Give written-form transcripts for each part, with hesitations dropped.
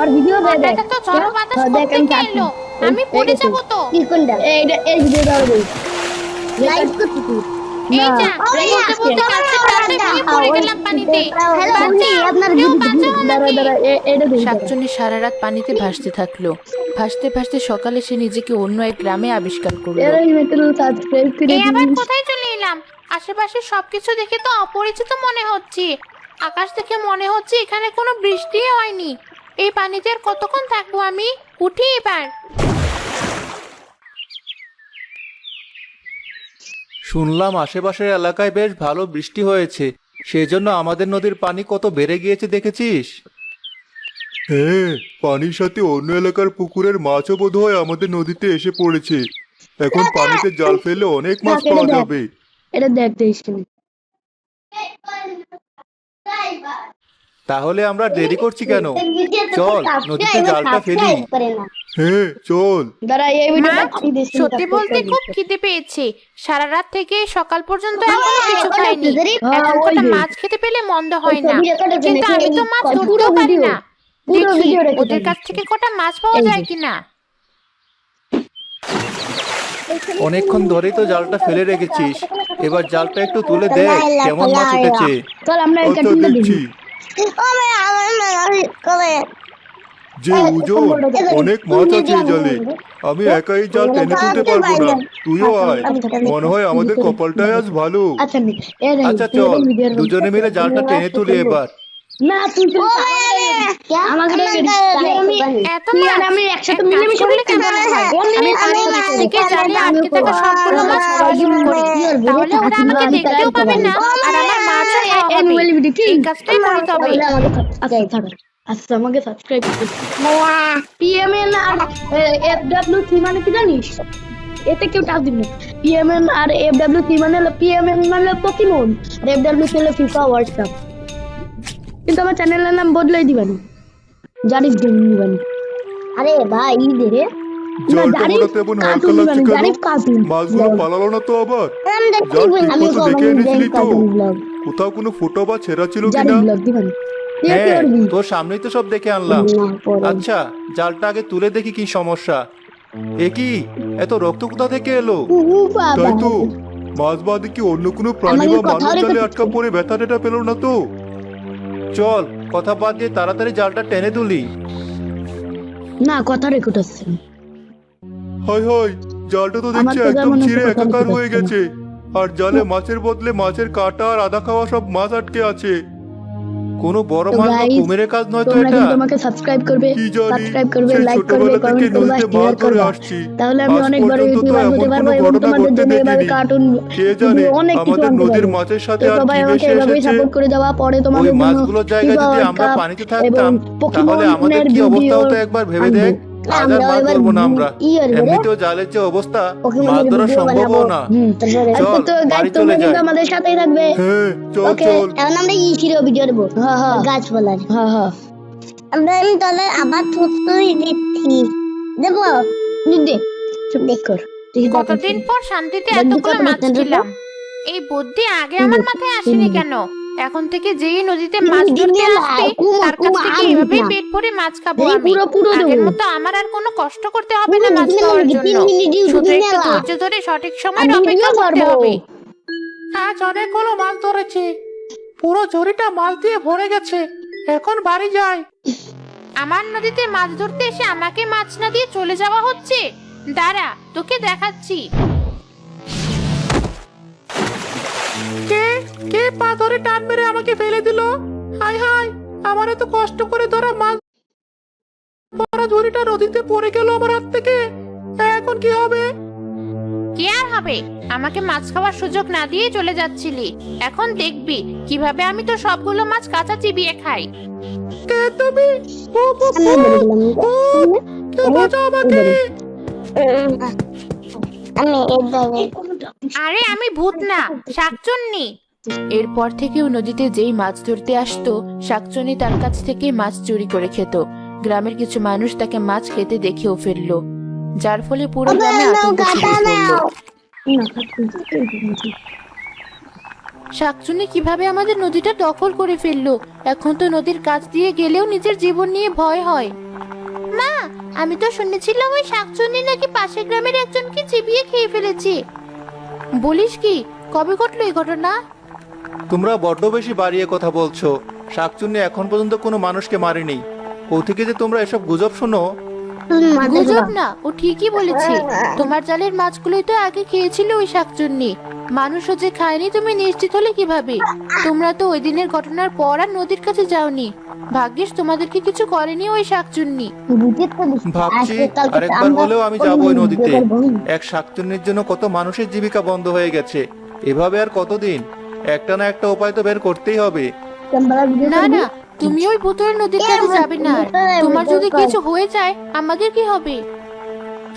আর video দে দে হঠাৎ এত ঝড় বাতাস দেখ আমি কোত্থেকে ছাড়ছি এলো? আমি পড়ে যাব তো। কি কোনটা এই ভিডিওটা দে লাইভ করতে তুই এই যা, বলতে বলতে গাছের ডালে ভেঙে পড়ে গেলাম পানিতে। বাঁচাও, আপনার কেউ বাঁচাও দাঁড়া আমাকে। দাঁড়া এটা দে শাকচুন্নি সারা রাত পানিতে ভাসতে থাকলো। ভাসতে ভাসতে সকালে সে নিজেকে অন্য এক গ্রামে আবিষ্কার করলো। এর মেট্রো সাবস্ক্রাইব করে এই আবার দিস কোথায় চলে এলাম? আশেপাশে সবকিছু দেখে তো অপরিচিত মনে হচ্ছে। আকাশ দেখে মনে হচ্ছে এখানে কোনো বৃষ্টি হয়নি। এই পানিতে আর কতক্ষণ থাকবো আমি? উঠি এবার। শুনলাম আশেপাশের এলাকায় বেশ ভালো বৃষ্টি হয়েছে, সেজন্য আমাদের নদীর পানি কত বেড়ে গিয়েছে দেখেছিস? হ্যাঁ, পানির সাথে অন্য এলাকার পুকুরের মাছও বোধহয় আমাদের নদীতে এসে পড়েছে। এখন পানিতে জাল ফেললে অনেক মাছ পাওয়া যাবে। এটা দেখ দেখিস তাহলে আমরা দেরি করছি কেন? চল নদীতে জালটা ফেলি। হ্যাঁ চল। দাঁড়া এই মা, ভিডিওটা সত্যি বলতে খুব খিদে পেয়েছে। সারা রাত থেকে সকাল পর্যন্ত এখনো কিছু খাইনি। এখন কটা মাছ খেতে পেলে মন্দ হয় না, কিন্তু আমি তো মাছ ধরতেও পারি না। দেখি ওদের কাছ থেকে কটা মাছ পাওয়া যায় কিনা। অনেকক্ষণ ধরেই তো জালটা ফেলে রেখেছিস, এবার জালটা একটু তুলে দে, কেমন মাছ উঠেছে। চল আমরা এই আচ্ছা কার্টুনটা দেখছি। যে ওজন, অনেক মাছ আছে এই জালে। আমি একাই জাল টেনে তুলতে পারবো না, তুইও আয়। মনে হয় আমাদের কপালটাই আজ ভালো। আচ্ছা নে এই দেখ, আচ্ছা তুই চল, এই ভিডিওর দুজনে মিলে জালটা টেনে তুলি এবার। না তুই তো আমাকে এত তুই আর মাছ আমি একসাথে এক কাজ মিলেমিশে করলে করতে কেমন হয়? পারি। আমি পানির নিচ থেকে জালে আটকে থাকা সবগুলো মাছ খাওয়া শুরু করি। তাহলে ওরা আমাকে দেখতেও পাবে না, আর আমার মাছও খাওয়া হবে। এই কাজটাই করি তবে। আচ্ছা আমাকে সাবস্ক্রাইব করতে পিএমএন আর এফডব্লিউ মানে কি জানিস? এতে কেউ টাচ দিবে না। পিএমএন আর এফডব্লিউ মানে হলো পিএমএন মানে পোকেমন আর এফডব্লিউ হলো ফিফা ওয়ার্ল্ড কাপ। কিন্তু আমার চ্যানেলের নাম বদলাই দিবানি, জানিস দিবানি। আরে ভাই দে রে জালটা হঠাৎ এমন হালকা লাগছে কেন? মাছগুলো পালালো না তো আবার? জাল ঠিক মতো দেখে এনেছিলি তো? কোথাও কোনো ফুটো বা ছেঁড়া ছিল কিনা? হ্যাঁ, তোর সামনেই তো সব দেখে আনলাম। আচ্ছা, জালটা আগে তুলে দেখি কি সমস্যা। এ কি, এত রক্ত কোথা থেকে এলো? তাই তো, মাছ বাদে কি অন্য কোনো প্রাণী বা মানুষ জালে আটকা পড়ে ব্যথা টেটা পেলো না তো? চল, কথা বাদ দিয়ে তাড়াতাড়ি জালটা টেনে তুলি। না কথা রেকর্ড হচ্ছে না। হায় হায়, জালটা তো দেখছি একদম ছিঁড়ে একাকার হয়ে গেছে। আর জালে মাছের বদলে মাছের কাঁটা আর আধা খাওয়া সব মাছ আটকে আছে। কোনো বড় মাছ বা কুমিরের কাজ নয় তো তোমরা এটা? কিন্তু আমাকে সাবস্ক্রাইব করবে, কি জানি, সাবস্ক্রাইব করবে, সেই লাইক করবে, ছোটবেলা থেকে কমেন্ট করবে, নদীতে শেয়ার মাছ ধরে করবে। আসছি। তাহলে আমি আজ অনেক বড় পর্যন্ত তো ইউটিউবার এমন হতে পারবো কোনো এবং ঘটনা তোমাদের ঘটতে জন্য এভাবে দেখিনি। কার্টুন কে জানে অনেক কিছু আমাদের আনতে নদীর পারবো। মাছের সাথে তো আর সবাই কি আমাকে বেশি এভাবেই এসেছে। সাপোর্ট করে যাওয়া পরে ওই তোমাদের জন্য মাছগুলোর জায়গায় ফিফা যদি ওয়ার্ল্ড আমরা কাপ পানিতে এবং থাকতাম, তাহলে আমাদের পোকেমনের কি অবস্থা ভিডিও হতো একবার ভেবে আনবো। দেখ। আজ আর মাছ ধরবো না আমরা। এমনিতেও জালের যে অবস্থা, মাছ ধরা সম্ভবও না। চল, বাড়ি চলে যাই। আমাদের সাথেই থাকবে। হ্যাঁ চল ওকে চল। এখন আমরা ইসিরও ভিডিও দেবো। হ্যাঁ হ্যাঁ গাছপালার। হ্যাঁ হ্যাঁ আমি তাহলে আবার থুতই দিচ্ছি দেবো দে চুপ দেখ কর। কতদিন পর শান্তিতে এতগুলো মাছ খেলাম। এই বুদ্ধি আগে আমার মাথায় আসেনি কেন? এখন থেকে যেই নদীতে মাছ ধরতে আসবে তার কাছ থেকে এভাবেই পেট ভরে মাছ খাবো আমি। আগের মতো আমার আর কোনো কষ্ট করতে হবে না মাছ খাওয়ার জন্য। শুধু একটু ধৈর্য ধরে সঠিক সময়ের অপেক্ষা করতে হবে। আজ অনেকগুলো মাছ ধরেছি, পুরো ঝুড়িটা মাছ দিয়ে ভরে গেছে। এখন বাড়ি যাই। আমার নদীতে মাছ ধরতে এসে আমাকে মাছ না দিয়ে চলে যাওয়া হচ্ছে। দাঁড়া, তোকে দেখাচ্ছি। কে কে পা ধরে টান মেরে আমাকে ফেলে দিল? হায় হায়, আমার এত কষ্ট করে ধরা মাছ ভরা ঝুড়িটা নদীতে পড়ে গেল আমার হাত থেকে। এখন কি হবে? কি আর হবে? আমাকে মাছ খাওয়ার সুযোগ না দিয়ে চলে যাচ্ছিলি। এখন দেখবি কিভাবে আমি তো সবগুলো মাছ কাঁচা চিবিয়ে খাই। কে তুমি? কেউ বাঁচাও আমাকে। আরে আমি ভূত না, শাকচুন্নি। এরপর থেকেও নদীতে যেই মাছ ধরতে আসতো, শাকচুন্নি তার কাছ থেকে মাছ চুরি করে খেত। গ্রামের কিছু মানুষ তাকে মাছ খেতে দেখেও ফেললো, যার ফলে পুরো গ্রামে আতঙ্ক ছড়িয়ে পড়লো। শাকচুন্নি কিভাবে আমাদের নদীটা দখল করে ফেললো? এখন তো নদীর কাছ দিয়ে গেলেও নিজের জীবন নিয়ে ভয় হয়। আমি তো শুনেছিলাম ওই শাকচুন্নি নাকি পাশের গ্রামের একজনকে চিবিয়ে খেয়ে ফেলেছে। বলিস কি? কবে ঘটলো এই ঘটনা? তোমরা বড্ড বেশি বাড়িয়ে কথা বলছো। শাকচুন্নি এখন পর্যন্ত কোনো মানুষকে মারেনি। কোথেকে যে তোমরা এসব গুজব শোনো? গুজব না, ও ঠিকই বলেছে। তোমার জালের মাছগুলোই তো আগে খেয়েছিল ওই শাকচুন্নি। মানুষও যে খায়নি তুমি নিশ্চিত হলে কিভাবে? তোমরা তো ওই দিনের ঘটনার পর আর নদীর কাছে যাওনি। ভাগ্যিস তোমাদেরকে কিছু করেনি ওই শাকচুন্নি। ভাবছি আরেকবার হলেও আমি যাবো ওই নদীতে। এক শাকচুন্নির জন্য কত মানুষের জীবিকা বন্ধ হয়ে গেছে। এভাবে আর কতদিন? একটা না একটা উপায় তো বের করতেই হবে। না না, তুমি ওই ভুতুড়ে নদীর কাছে যাবে না। তোমার যদি কিছু হয়ে যায় আমাদের কি হবে?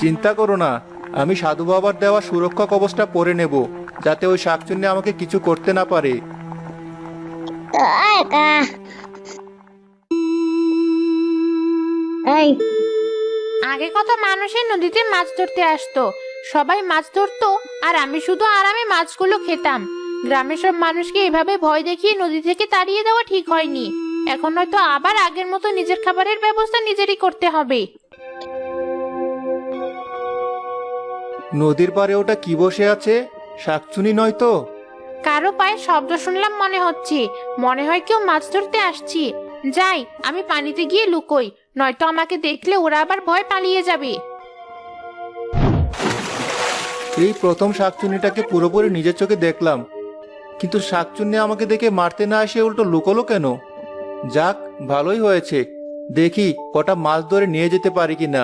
চিন্তা করো না, আমি সাধু বাবার দেওয়া সুরক্ষা কবচটা পরে নেব, যাতে ওই শাকচুন্নি আমাকে কিছু করতে না পারে। আগে কত মানুষের নদীতে মাছ ধরতে আসতো, সবাই মাছ ধরতো আর আমি শুধু আরামে মাছগুলো খেতাম। গ্রামের সব মানুষকে এভাবে ভয় দেখিয়ে নদী থেকে তাড়িয়ে দেওয়া ঠিক হয়নি। এখন হয়তো আবার আগের মতো নিজের খাবারের ব্যবস্থা নিজেরই করতে হবে। নদীর পাড়ে ওটা কি বসে আছে? শাকচুন্নি নয় তো? কারো পায়ে শব্দ শুনলাম মনে হচ্ছে, মনে হয় কেউ মাছ ধরতে আসছে। যাই, আমি পানিতে গিয়ে লুকোই, নয়তো আমাকে দেখলে ওরা আবার ভয় পালিয়ে যাবে। এই প্রথম শাকচুন্নিটাকে পুরোপুরি নিজের চোখে দেখলাম, কিন্তু শাকচুন্নি আমাকে দেখে মারতে না এসে উল্টো লুকোলো কেন? যাক, ভালোই হয়েছে। দেখি কটা মাছ ধরে নিয়ে যেতে পারি কিনা।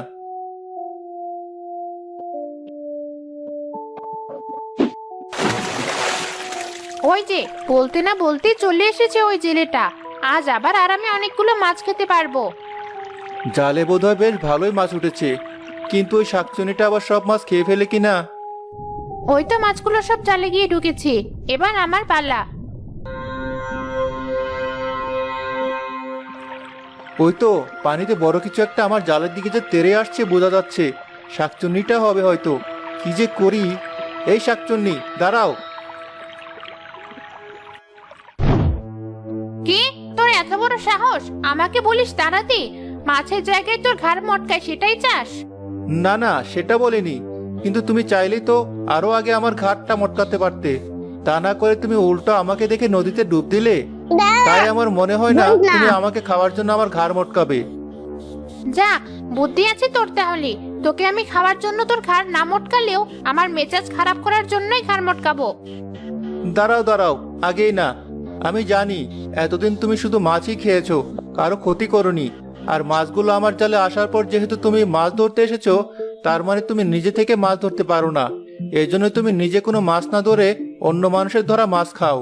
ওই যে বলতে না বলতে চলে এসেছে ওই জেলেটা। আজ আবার আরামে অনেকগুলো মাছ খেতে পারবো। জালে বোধহয় বেশ ভালোই মাছ উঠেছে, কিন্তু ওই শাকচুন্নিটা আবার সব মাছ খেয়ে ফেলে কিনা। ওই তো মাছগুলো সব জালে গিয়ে ঢুকেছে, এবার আমার পালা। ওই তো পানিতে বড় কিছু একটা আমার জালের দিকে যে তেড়ে আসছে বোঝা যাচ্ছে। শাকচুন্নিটা হবে হয়তো। কি যে করি! এই শাকচুন্নি, দাঁড়াও। কি, তোর এত বড় সাহস? আমাকে বলিস দাঁড়াতে? মাছের জায়গায় তোর ঘাড় মটকায়, সেটাই চাস? না না, সেটা বলিনি, কিন্তু তুমি চাইলেই তো আরো আগে আমার ঘাটটা মটকাতে পারতে। তা না করে তুমি উল্টো আমাকে দেখে নদীতে ডুব দিলে। তাই আমার মনে হয় না তুমি আমাকে খাওয়ার জন্য আমার ঘাড় মটকাবে। যা, বুদ্ধি আছে তোর তাহলে। তোকে আমি খাওয়ার জন্য তোর ঘাড় না মটকালেও আমার মেজাজ খারাপ করার জন্যই ঘাড় মটকাবো। দাঁড়াও দাঁড়াও, আগেই না। আমি জানি এতদিন তুমি শুধু মাছই খেয়েছো, কারো ক্ষতি করনি। আর মাছগুলো আমার জালে আসার পর যেহেতু তুমি মাছ ধরতে এসেছো, তার মানে তুমি নিজে থেকে মাছ ধরতে পারো না। এই জন্য তুমি নিজে কোনো মাছ না ধরে অন্য মানুষের ধরা মাছ খাও।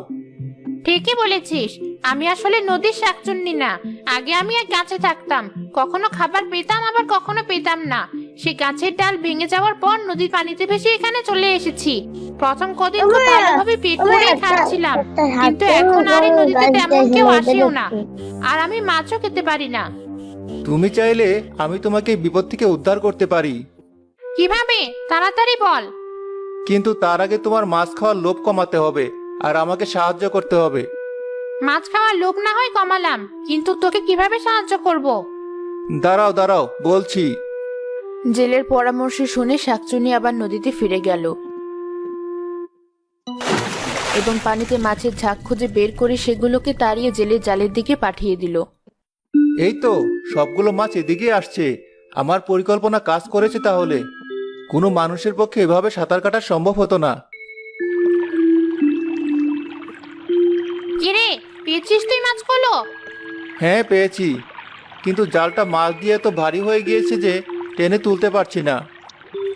ঠিকই বলেছিস, আমি আসলে নদীর শাকচুন্নি না। আগে আমি এক গাছে থাকতাম, কখনো খাবার পেতাম আবার কখনো পেতাম না। সেই গাছের ডাল ভেঙে যাওয়ার পর নদীর পানিতে ভেসে এখানে চলে এসেছি। প্রথম কদিন খুব ভালোভাবে পেট ভরে খাচ্ছিলাম, কিন্তু এখন আর এই নদীতে তেমন কেউ আসেও না, আর আমি মাছও খেতে পারি না। তুমি চাইলে আমি তোমাকে এই বিপদ থেকে উদ্ধার করতে পারি। কিভাবে? তাড়াতাড়ি বল। কিন্তু তার আগে তোমার মাছ খাওয়ার লোভ কমাতে হবে, আর আমাকে সাহায্য করতে হবে। মাছ খাওয়ার লোভ না হয় কমালাম, কিন্তু তোকে কিভাবে সাহায্য করব? দাঁড়াও দাঁড়াও, বলছি। জেলের পরামর্শ শুনে শাকচুন্নি আবার নদীতে ফিরে গেল এবং পানিতে মাছের ঝাঁক খুঁজে বের করে সেগুলোকে তাড়িয়ে জেলের জালের দিকে পাঠিয়ে দিল। এই তো সবগুলো মাছ এদিকে আসছে। আমার পরিকল্পনা কাজ করেছে তাহলে। কোনো মানুষের পক্ষে এভাবে সাঁতার কাটা সম্ভব হতো না। কিরে, পেয়েছিস তুই মাছগুলো? হ্যাঁ, পেয়েছি, কিন্তু জালটা মাছ দিয়ে তো ভারী হয়ে গিয়েছে যে টেনে তুলতে পারছি না।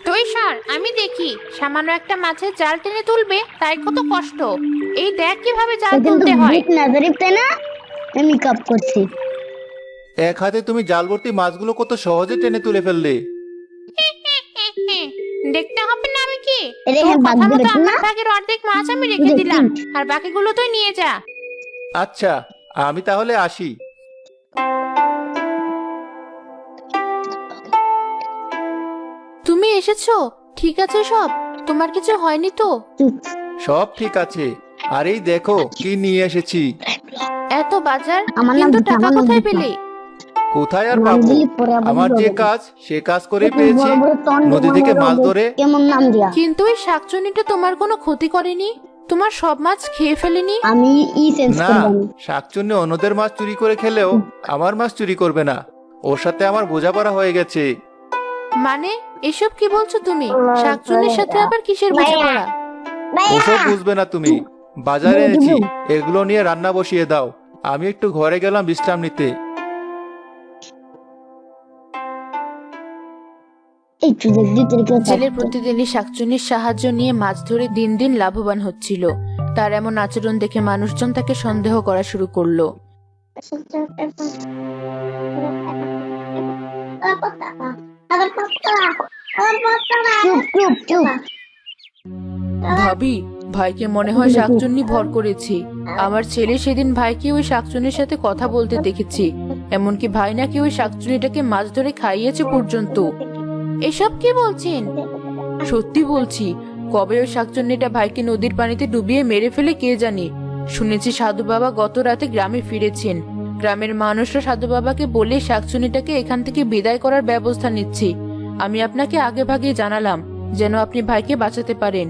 তুই সর, আমি দেখি। সামান্য একটা মাছের জাল টেনে তুলবে, তাই কত কষ্ট। এই দেখ কিভাবে জাল তুলতে হয়। আমি কাপ করছি। এক হাতে তুমি জাল ভর্তি মাছগুলো কত সহজে টেনে তুলে ফেললে। দেখতে হবে না আমি কি? এরে, তোর ভাগ কথা দিবে মতো তো না? আমার ভাগের অর্ধেক মাছ আমি রেখে দিলাম, আর বাকিগুলো তুই নিয়ে যা। আচ্ছা, আমি তাহলে আসি। তুমি এসেছো? ঠিক আছে সব? তোমার কিছু হয়নি তো? সব ঠিক আছে। আর এই দেখো কি নিয়ে এসেছি। এত বাজার, আমার নাম কিন্তু দিশা, টাকা আমার নাম কোথায় দিশা। পেলে? কোথায় আর নাম পাবো? দিলি পরে আবার আমার যে বলবো। কাজ সে কাজ করে একটু পেয়েছি। বড় বড় তন্ড নদী থেকে বানানো মাছ হবে, ধরে কেমন নাম দিয়া? কিন্তু এই শাকচুন্নিটা তোমার কোনো ক্ষতি করেনি, তোমার সব মাছ খেয়ে ফেলেনি। আমি চেঞ্জ না, করবানি। শাকচুন্নি অন্যদের মাছ চুরি করে খেলেও আমার মাছ চুরি করবে না। ওর সাথে আমার বোঝাপড়া হয়ে গেছে। মানে এসব কি বলছো তুমি? শাকচুন্নির সাথে আবার কিসের বোঝাপড়া? ওসব বুঝবে না তুমি। বাজারে এনেছি, এগুলো নিয়ে রান্না বসিয়ে দাও। আমি একটু ঘরে গেলাম বিশ্রাম নিতে। একটু দেখবি তোর কেউ জেলে থাকতো। প্রতিদিনই শাকচুন্নির সাহায্য নিয়ে মাছ ধরে দিন দিন লাভবান হচ্ছিল। তার এমন আচরণ দেখে মানুষজন তাকে সন্দেহ করা শুরু করলো। চুপ চুপ চুপ। ভাবি, ভাইকে মনে হয় শাকচুন্নি ভর করেছি। আমার ছেলে সেদিন ভাইকে ওই শাকচুন্নির সাথে কথা বলতে দেখেছি। এমনকি ভাই নাকি ওই শাকচুন্নিটাকে মাছ ধরে খাইয়েছে পর্যন্ত। এসব কি বলছেন? সত্যি বলছি। কবে ওই শাকচুন্নিটা ভাইকে নদীর পানিতে ডুবিয়ে মেরে ফেলে কে জানে। শুনেছি সাধু বাবা গত রাতে গ্রামে ফিরেছেন। গ্রামের মানুষরা সাধু বাবাকে বলে শাকচুন্নিটাকে এখান থেকে বিদায় করার ব্যবস্থা নিচ্ছি। আমি আপনাকে আগে ভাগে জানালাম যেন আপনি ভাইকে বাঁচাতে পারেন।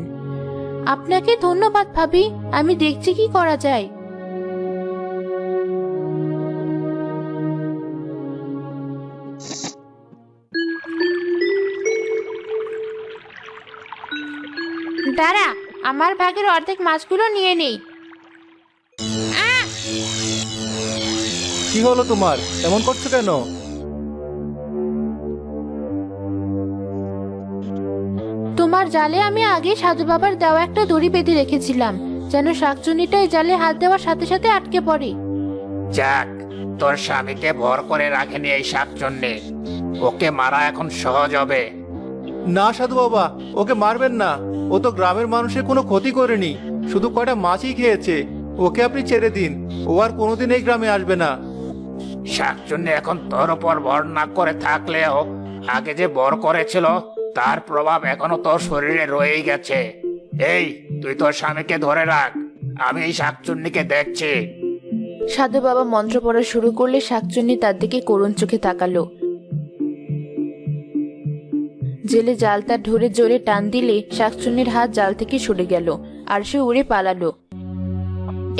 আপনাকে ধন্যবাদ ভাবি, আমি দেখছি কি করা যায়। দাঁড়া, আমার ভাগের অর্ধেক মাছগুলো নিয়ে নেই। কি হলো তোমার? এমন করছো কেন? তোমার জালে আমি আগে সাধু বাবার দেওয়া একটা দড়ি বেঁধে রেখেছিলাম, যেন শাকচুন্নিটা এই জালে হাত দেওয়ার সাথে সাথে আটকে পড়ে। যাক, তোর স্বামীকে ভর করে রাখেনি এই শাকচুন্নি। ওকে মারা এখন সহজ হবে। না সাধু বাবা, ওকে মারবেন না। ও তো গ্রামের মানুষের কোনো ক্ষতি করেনি, শুধু কয়টা মাছই খেয়েছে। ওকে আপনি ছেড়ে দিন। ও আর কোনোদিন এই গ্রামে আসবে না। শাকচুন্নি এখন তোর উপর ভর না করে থাকলেও আগে যে ভর করেছিল তার প্রভাব এখনো তোর শরীরে রয়েই গেছে। এই, তুই তোর স্বামীকে ধরে রাখ, আমি এই শাকচুন্নিকে দেখছি। সাধু বাবা মন্ত্র পড়া শুরু করলে শাকচুন্নি তার দিকে করুণ চোখে তাকালো। জেলে জালটা ধরে জোরে টান দিলে শাকচুন্নির হাত জাল থেকে সরে গেল আর সে উড়ে পালালো।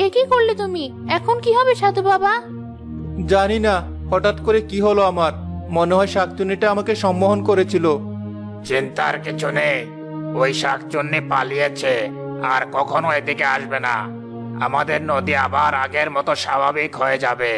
এ কি করলে তুমি? এখন কি হবে সাধু বাবা? জানি না হঠাৎ করে কি হলো আমার। মনে হয় শাকচুন্নিটা আমাকে সম্মোহন করেছিল। চিন্তার কিছু নেই, ওই শাকচুন্নি পালিয়েছে আর কখনো এদিকে আসবে না। আমাদের নদী আবার আগের মতো স্বাভাবিক হয়ে যাবে।